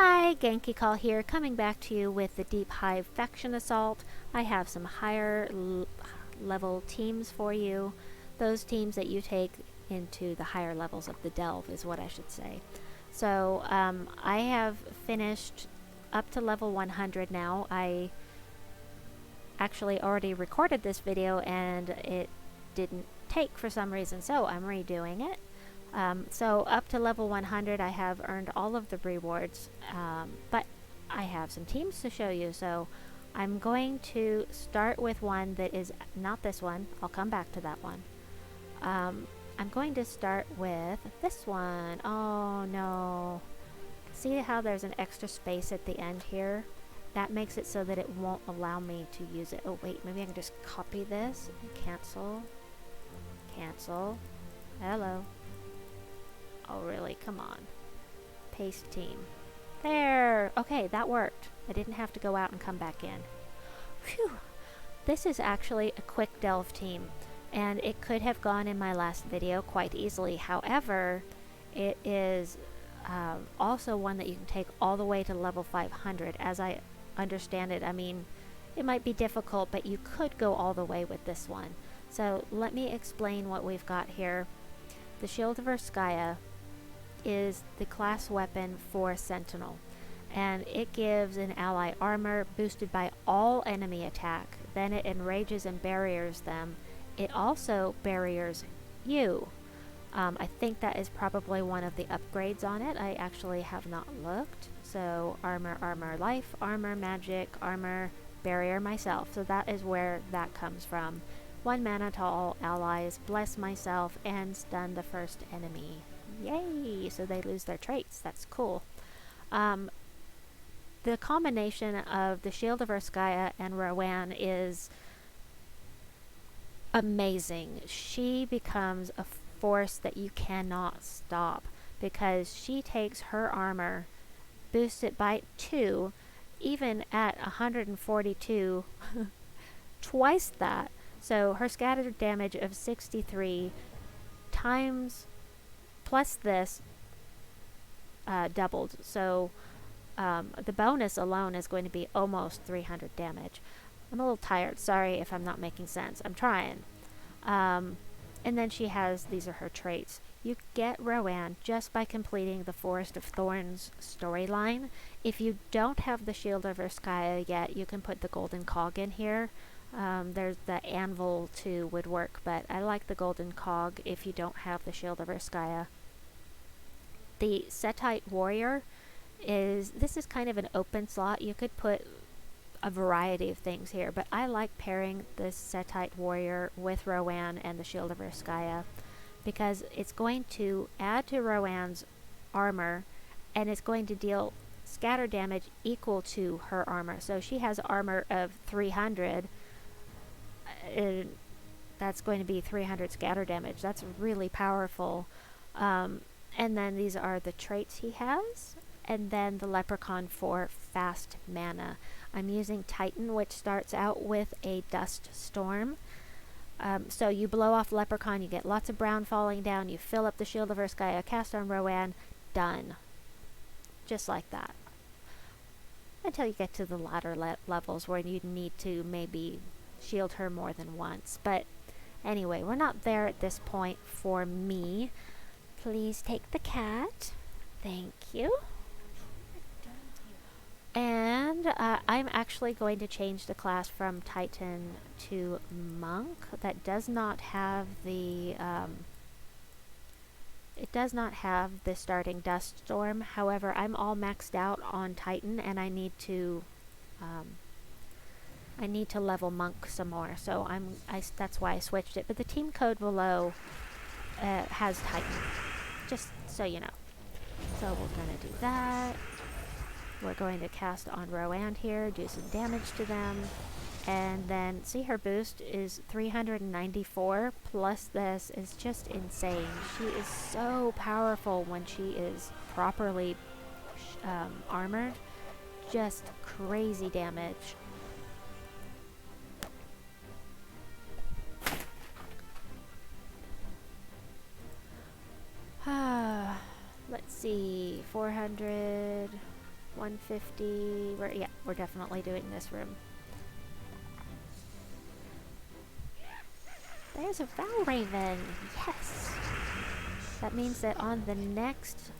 Hi, Genki Call here, coming back to you with the Deep Hive Faction Assault. I have some higher level teams for you. Those teams that you take into the higher levels of the Delve is what I should say. So, I have finished up to level 100 now. I actually already recorded this video and it didn't take for some reason, so I'm redoing it. So up to level 100 I have earned all of the rewards, but I have some teams to show you, so I'm going to start with one that is not this one. I'll come back to that one. I'm going to start with this one. Oh no. See how there's an extra space at the end here? That makes it so that it won't allow me to use it. Oh wait, maybe I can just copy this and cancel. Cancel. Hello. Oh really, come on. Paste team. There! Okay, that worked. I didn't have to go out and come back in. Phew! This is actually a quick delve team, and it could have gone in my last video quite easily. However, it is also one that you can take all the way to level 500. As I understand it, I mean, it might be difficult, but you could go all the way with this one. So let me explain what we've got here. The Shield of Urskaya is the class weapon for Sentinel, and it gives an ally armor boosted by all enemy attack. Then it enrages and barriers them. It also barriers you. I think that is probably one of the upgrades on it. I actually have not looked. So armor, armor, life, armor, magic, armor, barrier myself. So that is where that comes from. 1 mana to all allies, bless myself, and stun the first enemy. Yay! So they lose their traits. That's cool. The combination of the Shield of Urskaya and Rowanne is amazing. She becomes a force that you cannot stop because she takes her armor, boosts it by 2, even at 142, twice that. So her scattered damage of 63 times plus this doubled. So the bonus alone is going to be almost 300 damage. I'm a little tired. Sorry if I'm not making sense. I'm trying. And then she has, these are her traits. You get Rowanne just by completing the Forest of Thorns storyline. If you don't have the Shield of Urskaya yet, you can put the Golden Cog in here. There's the Anvil too would work, but I like the Golden Cog if you don't have the Shield of Urskaya. The Settite Warrior this is kind of an open slot. You could put a variety of things here, but I like pairing this Settite Warrior with Rowanne and the Shield of Urskaya because it's going to add to Rowanne's armor and it's going to deal scatter damage equal to her armor. So she has armor of 300. That's going to be 300 scatter damage. That's really powerful. And then these are the traits he has. And then the Leprechaun for fast mana. I'm using Titan, which starts out with a dust storm. So you blow off Leprechaun, you get lots of brown falling down, you fill up the Shield of Urskaya, cast on Rowanne, done. Just like that. Until you get to the latter levels where you need to maybe shield her more than once. But anyway, we're not there at this point for me. Please take the cat. Thank you. And I'm actually going to change the class from Titan to Monk. That does not have the it does not have the starting dust storm. However, I'm all maxed out on Titan, and I need to level Monk some more. So that's why I switched it. But the team code below has Titan, just so you know. So we're gonna do that. We're going to cast on Rowanne here, do some damage to them, and then see her boost is 394 plus this is just insane. She is so powerful when she is properly armored. Just crazy damage. Let's see, 400... 150. We're definitely doing this room. There's a Valraven! Yes! That means that on the next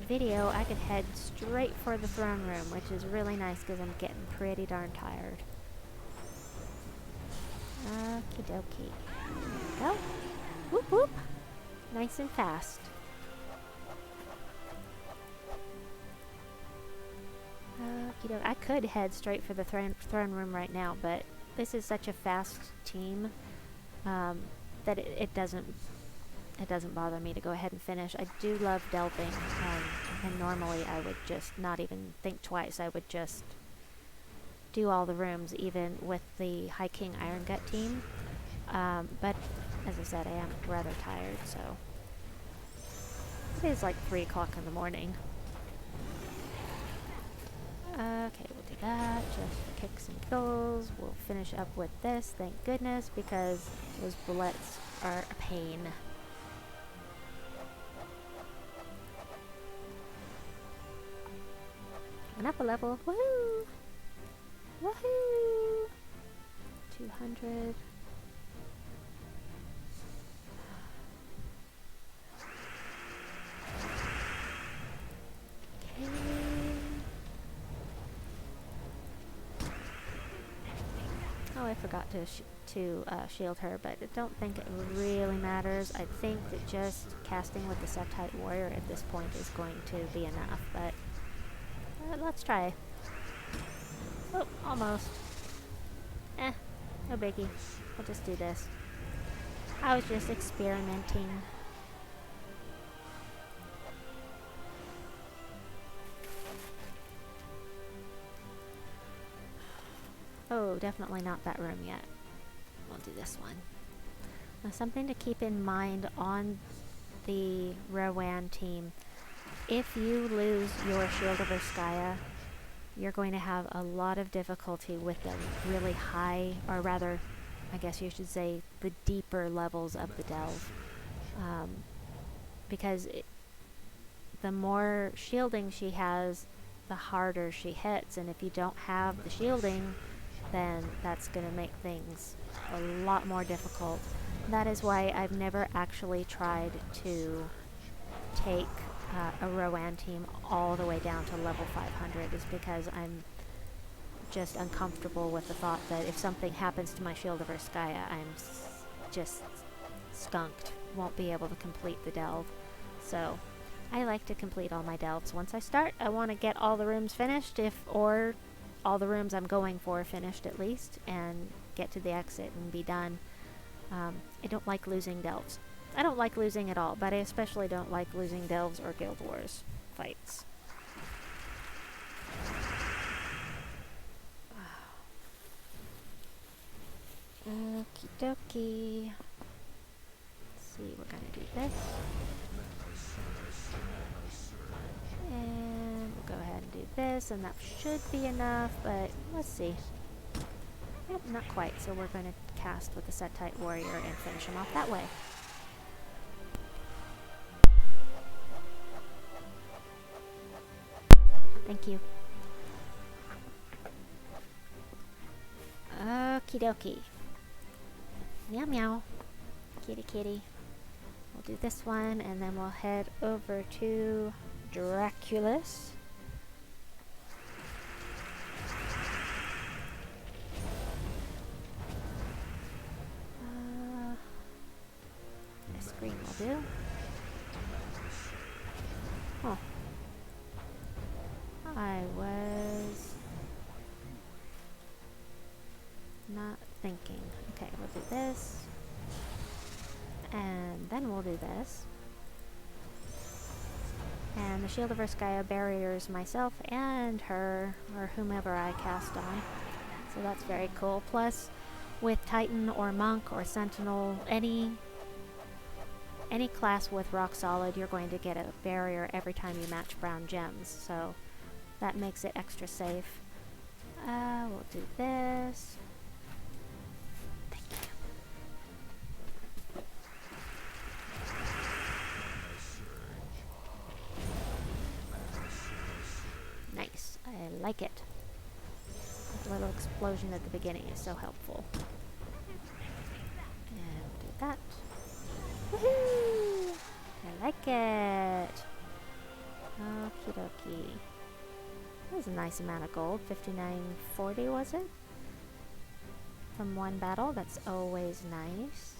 video, I can head straight for the throne room, which is really nice because I'm getting pretty darn tired. Okie dokie. There we go. Whoop whoop! Nice and fast. Okie dokie. I could head straight for the throne room right now, but this is such a fast team that it doesn't bother me to go ahead and finish. I do love delving, and normally I would just not even think twice. I would just do all the rooms, even with the High King Irongut team. But as I said, I am rather tired, so it is like 3 o'clock in the morning. Okay, we'll do that just for kicks and giggles. We'll finish up with this, thank goodness, because those bullets are a pain. And up a level. Woohoo! Woohoo! 200. Okay. Oh, I forgot to shield her, but I don't think it really matters. I think that just casting with the Settite warrior at this point is going to be enough, but let's try. Oh, almost. No biggie. I'll just do this. I was just experimenting. Oh, definitely not that room yet. We'll do this one. Now, something to keep in mind on the Rowanne team. If you lose your Shield of Urskaya, you're going to have a lot of difficulty with the really high, or rather, I guess you should say, the deeper levels of the delve. Because the more shielding she has, the harder she hits, and if you don't have the shielding, then that's going to make things a lot more difficult. That is why I've never actually tried to take a Rowanne team all the way down to level 500, is because I'm just uncomfortable with the thought that if something happens to my Shield of Urskaya, I'm just skunked, won't be able to complete the delve. So I like to complete all my delves. Once I start, I want to get all the rooms finished, or all the rooms I'm going for finished at least, and get to the exit and be done. I don't like losing delves. I don't like losing at all, but I especially don't like losing delves or Guild Wars fights. Okie dokie. Let's see, we're gonna do this. And we'll go ahead and do this, and that should be enough, but let's see. Nope, not quite, so we're going to cast with the Settite warrior and finish him off that way. Thank you. Okie dokie. Meow meow. Kitty kitty. We'll do this one, and then we'll head over to Draculus. This green will do. Oh. I was not thinking. Okay, we'll do this. And then we'll do this. And the Shield of Urskaya barriers myself and her, or whomever I cast on. So that's very cool. Plus, with Titan or Monk or Sentinel, any class with Rock Solid, you're going to get a barrier every time you match brown gems. So that makes it extra safe. We'll do this. Thank you. Nice. I I like it. That little explosion at the beginning is so helpful. And do that. Woohoo! I like it. Okie dokie. That was a nice amount of gold. 5940 was it? From one battle. That's always nice.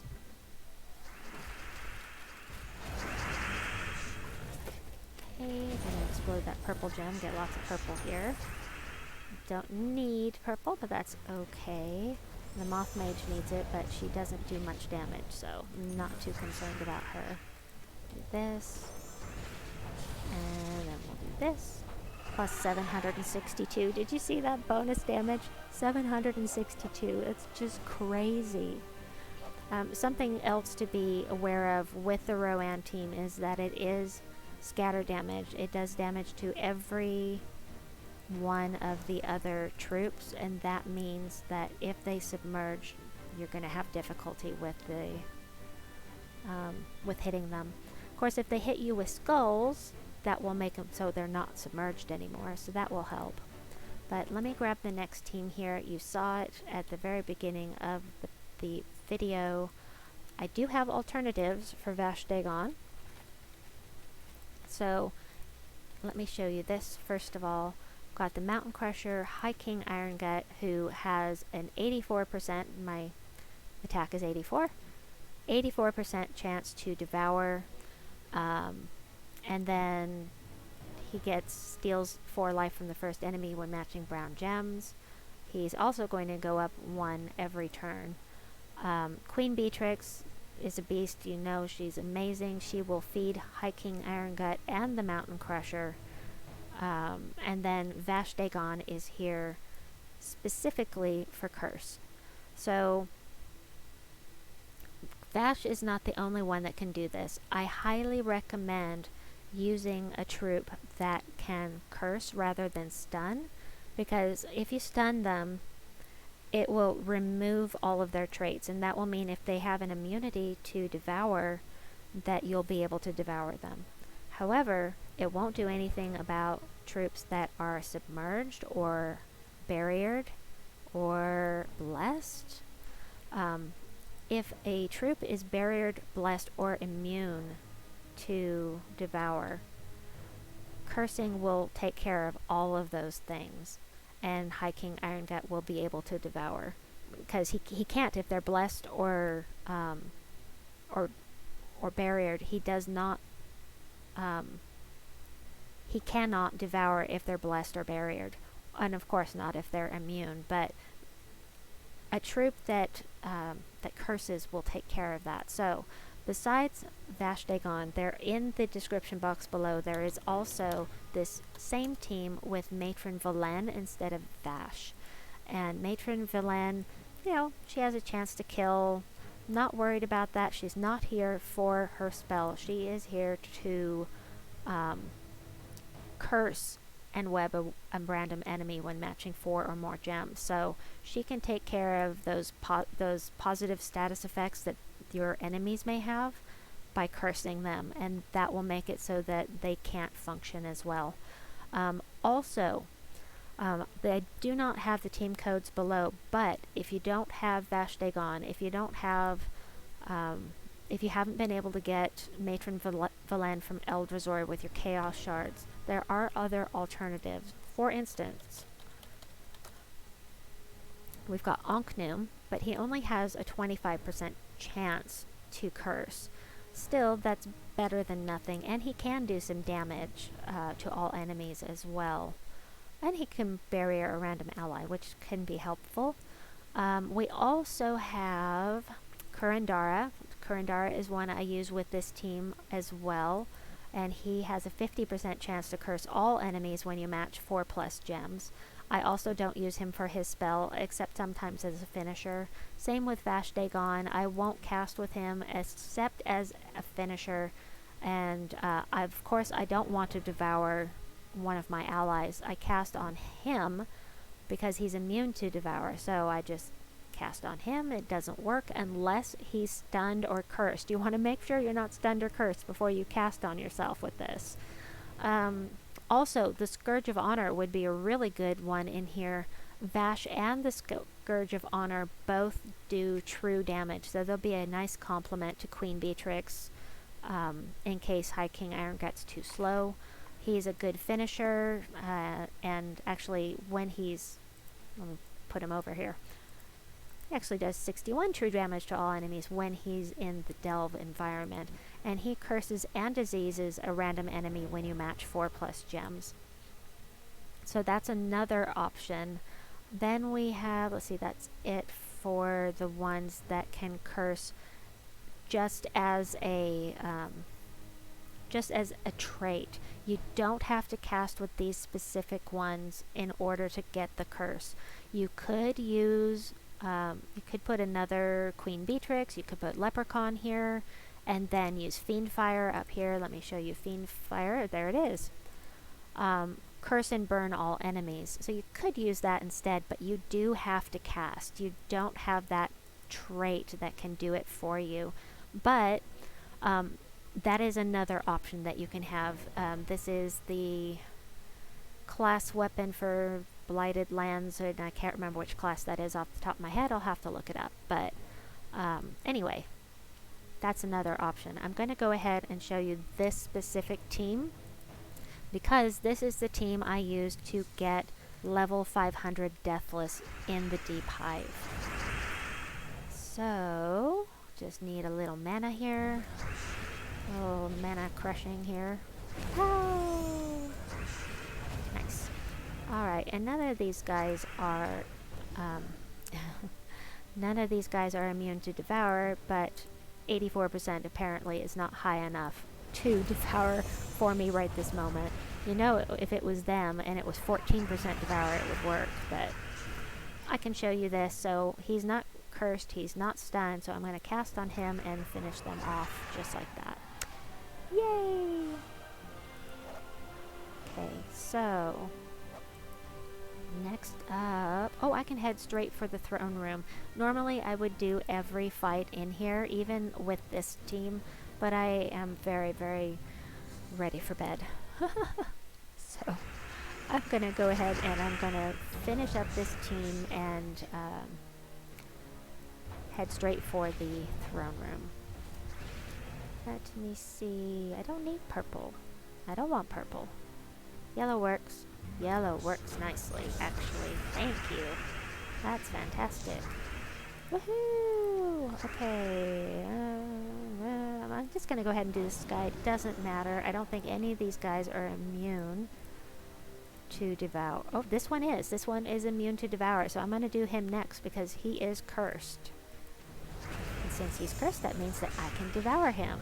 Okay, I'm gonna explode that purple gem. Get lots of purple here. Don't need purple, but that's okay. The Moth Mage needs it, but she doesn't do much damage, so I'm not too concerned about her. Do this. And then we'll do this. Plus 762. Did you see that bonus damage? 762. It's just crazy. Something else to be aware of with the Rowanne team is that it is scatter damage. It does damage to every one of the other troops, and that means that if they submerge, you're going to have difficulty with the with hitting them. Of course, if they hit you with skulls, that will make them so they're not submerged anymore, so that will help. But let me grab the next team here. You saw it at the very beginning of the video. I do have alternatives for Vash'Dagon. So let me show you this. First of all, got the Mountain Crusher High King Irongut, who has an 84%, my attack is 84% chance to devour, and then he steals 4 life from the first enemy when matching brown gems. He's also going to go up 1 every turn. Queen Beetrix is a beast. You know, she's amazing. She will feed High King Irongut and the Mountain Crusher. And then Vash'Dagon is here specifically for curse. So Vash is not the only one that can do this. I highly recommend using a troop that can curse rather than stun, because if you stun them, it will remove all of their traits, and that will mean if they have an immunity to devour, that you'll be able to devour them. However, it won't do anything about troops that are submerged or barriered or blessed. If a troop is barriered, blessed, or immune to devour, cursing will take care of all of those things, and High King Irongut will be able to devour, because he can't if they're blessed or barriered. He does not. He cannot devour if they're blessed or barriered, and of course not if they're immune. But a troop that curses will take care of that. So besides Vash'Dagon, there in the description box below, there is also this same team with Matron Velenne instead of Vash. And Matron Velenne, you know, she has a chance to kill. Not worried about that. She's not here for her spell. She is here to curse and web a random enemy when matching 4 or more gems. So she can take care of those positive status effects that your enemies may have by cursing them, and that will make it so that they can't function as well. Also, they do not have the team codes below, but if you don't have Vash'Dagon, if you haven't been able to get Matron Velenne from Eldrazi with your Chaos Shards, there are other alternatives. For instance, we've got Onknum, but he only has a 25% chance to curse. Still, that's better than nothing, and he can do some damage to all enemies as well. And he can barrier a random ally, which can be helpful. We also have Kurandara. Kurandara is one I use with this team as well, and he has a 50% chance to curse all enemies when you match 4+ gems. I also don't use him for his spell, except sometimes as a finisher. Same with Vash'Dagon. I won't cast with him except as a finisher, and of course I don't want to devour one of my allies. I cast on him because he's immune to devour, so I just cast on him. It doesn't work unless he's stunned or cursed. You want to make sure you're not stunned or cursed before you cast on yourself with this. Also, the Scourge of Honor would be a really good one in here. Vash and the Scourge of Honor both do true damage, so they'll be a nice complement to Queen Beetrix in case High King Irongut's too slow. He's a good finisher, and actually when he's... let me put him over here. He actually does 61 true damage to all enemies when he's in the Delve environment, and he curses and diseases a random enemy when you match 4+ gems. So that's another option. Then we have, let's see, that's it for the ones that can curse just as a trait. You don't have to cast with these specific ones in order to get the curse. You could use, you could put another Queen Beetrix, you could put Leprechaun here, and then use Fiendfire up here. Let me show you Fiendfire. There it is. Curse and burn all enemies. So you could use that instead, but you do have to cast. You don't have that trait that can do it for you. But that is another option that you can have. This is the class weapon for Blighted Lands, and I can't remember which class that is off the top of my head. I'll have to look it up. But anyway, that's another option. I'm going to go ahead and show you this specific team, because this is the team I used to get level 500 Deathless in the Deep Hive. So, just need a little mana here. A little mana crushing here. Oh! Nice. Alright, and none of these guys are immune to Devour, but 84% apparently is not high enough to Devour for me right this moment. You know, if it was them and it was 14% Devour, it would work, but I can show you this. So he's not cursed, he's not stunned, so I'm going to cast on him and finish them off just like that. Yay! Okay, so next up, oh, I can head straight for the throne room. Normally I would do every fight in here, even with this team, but I am very, very ready for bed. So I'm going to go ahead and I'm going to finish up this team and head straight for the throne room. Let me see. I don't need purple. I don't want purple. Yellow works. Yellow works nicely, actually. Thank you. That's fantastic. Woohoo! Okay. I'm just going to go ahead and do this guy. It doesn't matter. I don't think any of these guys are immune to Devour. Oh, this one is. This one is immune to Devour, so I'm going to do him next because he is cursed. And since he's cursed, that means that I can devour him.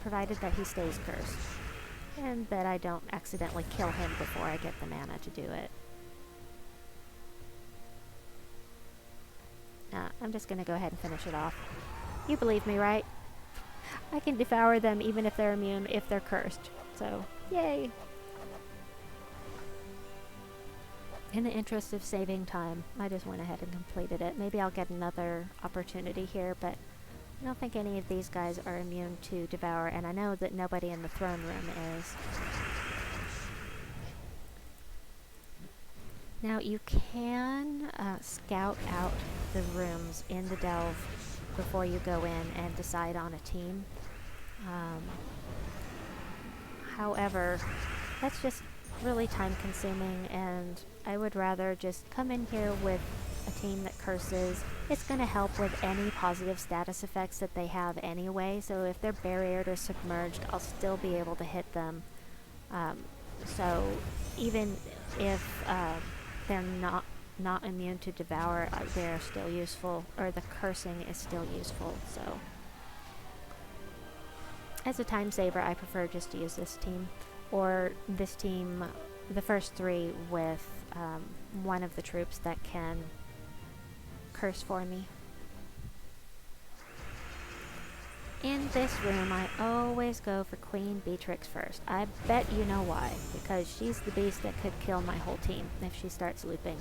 Provided that he stays cursed. And that I don't accidentally kill him before I get the mana to do it. I'm just going to go ahead and finish it off. You believe me, right? I can devour them even if they're immune, if they're cursed. So, yay! In the interest of saving time, I just went ahead and completed it. Maybe I'll get another opportunity here, but I don't think any of these guys are immune to Devour, and I know that nobody in the throne room is. Now, you can scout out the rooms in the Delve before you go in and decide on a team. However, that's just really time consuming, and I would rather just come in here with a team that curses. It's going to help with any positive status effects that they have anyway, so if they're barriered or submerged, I'll still be able to hit them. So even if they're not immune to Devour, they're still useful, or the cursing is still useful. So as a time saver, I prefer just to use this team, or this team, the first three with one of the troops that can curse for me. In this room, I always go for Queen Beetrix first. I bet you know why, because she's the beast that could kill my whole team if she starts looping.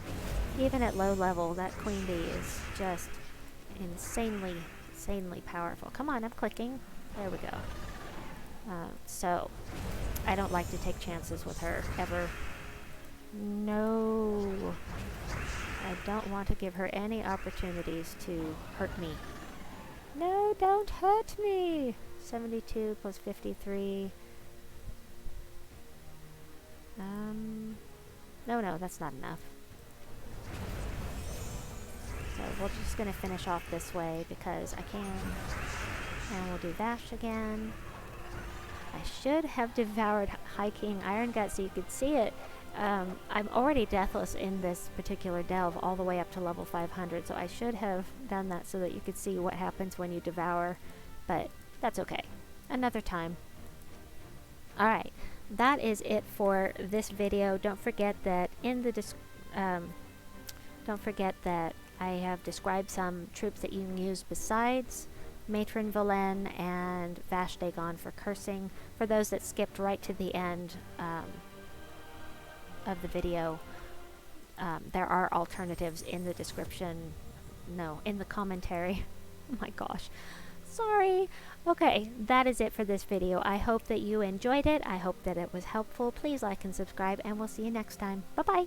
Even at low level, that Queen Bee is just insanely powerful. Come on, I'm clicking. There we go. So, I don't like to take chances with her, ever. No. I don't want to give her any opportunities to hurt me. No, don't hurt me! 72 plus 53. No, that's not enough. So we're just gonna finish off this way because I can. And we'll do Vash again. I should have devoured High King Irongut so you could see it. I'm already deathless in this particular delve all the way up to level 500, so I should have done that so that you could see what happens when you devour, but that's okay. Another time. Alright, that is it for this video. Don't forget that I have described some troops that you can use besides Matron Velenne and Vash'Dagon for cursing. For those that skipped right to the end of the video, there are alternatives in the description. No, in the commentary. Oh my gosh. Sorry. Okay, that is it for this video. I hope that you enjoyed it. I hope that it was helpful. Please like and subscribe, and we'll see you next time. Bye-bye.